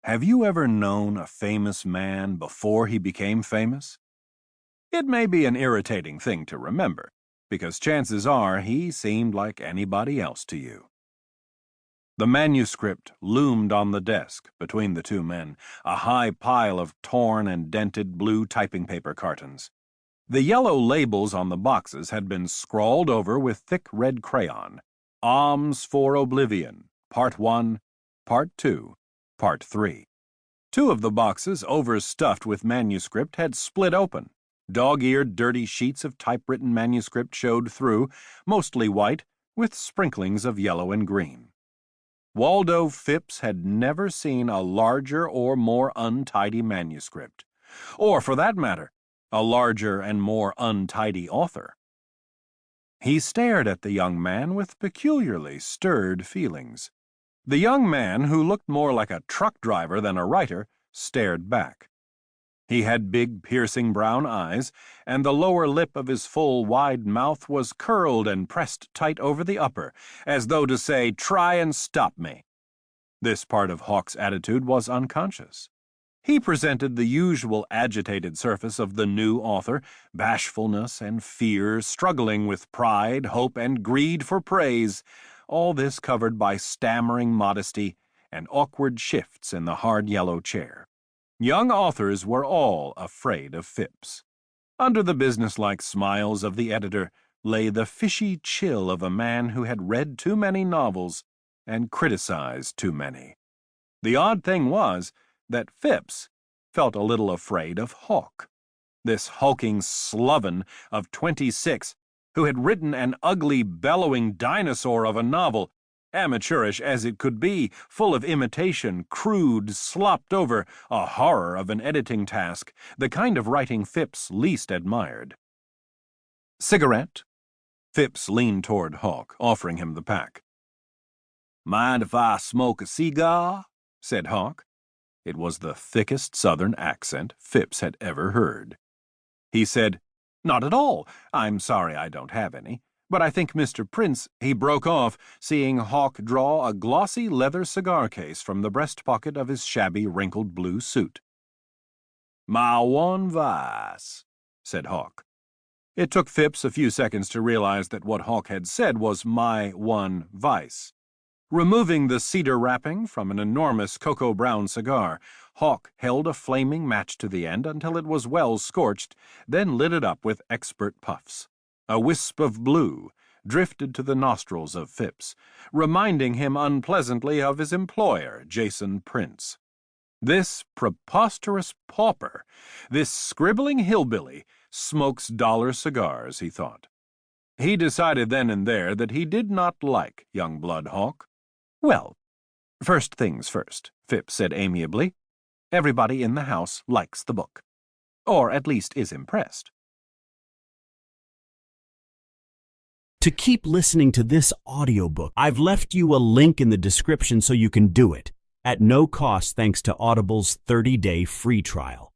Have you ever known a famous man before he became famous? It may be an irritating thing to remember, because chances are he seemed like anybody else to you. The manuscript loomed on the desk between the two men, a high pile of torn and dented blue typing paper cartons. The yellow labels on the boxes had been scrawled over with thick red crayon. Alms for Oblivion, Part 1, Part 2, Part 3. Two of the boxes, overstuffed with manuscript, had split open. Dog-eared, dirty sheets of typewritten manuscript showed through, mostly white, with sprinklings of yellow and green. Waldo Phipps had never seen a larger or more untidy manuscript, or, for that matter, a larger and more untidy author. He stared at the young man with peculiarly stirred feelings. The young man, who looked more like a truck driver than a writer, stared back. He had big, piercing brown eyes, and the lower lip of his full, wide mouth was curled and pressed tight over the upper, as though to say, "Try and stop me." This part of Hawke's attitude was unconscious. He presented the usual agitated surface of the new author, bashfulness and fear struggling with pride, hope, and greed for praise, all this covered by stammering modesty and awkward shifts in the hard yellow chair. Young authors were all afraid of Phipps. Under the businesslike smiles of the editor lay the fishy chill of a man who had read too many novels and criticized too many. The odd thing was that Phipps felt a little afraid of Hawke, this hulking sloven of 26 who had written an ugly, bellowing dinosaur of a novel, amateurish as it could be, full of imitation, crude, slopped over, a horror of an editing task, the kind of writing Phipps least admired. "Cigarette?" Phipps leaned toward Hawke, offering him the pack. "Mind if I smoke a cigar?" said Hawke. It was the thickest Southern accent Phipps had ever heard. He said, "Not at all. I'm sorry I don't have any. But I think Mr. Prince—" He broke off, seeing Hawke draw a glossy leather cigar case from the breast pocket of his shabby, wrinkled blue suit. "My one vice," said Hawke. It took Phipps a few seconds to realize that what Hawke had said was "my one vice." Removing the cedar wrapping from an enormous cocoa-brown cigar, Hawke held a flaming match to the end until it was well scorched, then lit it up with expert puffs. A wisp of blue drifted to the nostrils of Phipps, reminding him unpleasantly of his employer, Jason Prince. This preposterous pauper, this scribbling hillbilly, smokes dollar cigars, he thought. He decided then and there that he did not like Youngblood Hawke. "Well, first things first," Phipps said amiably. "Everybody in the house likes the book. Or at least is impressed." To keep listening to this audiobook, I've left you a link in the description so you can do it, at no cost thanks to Audible's 30-day free trial.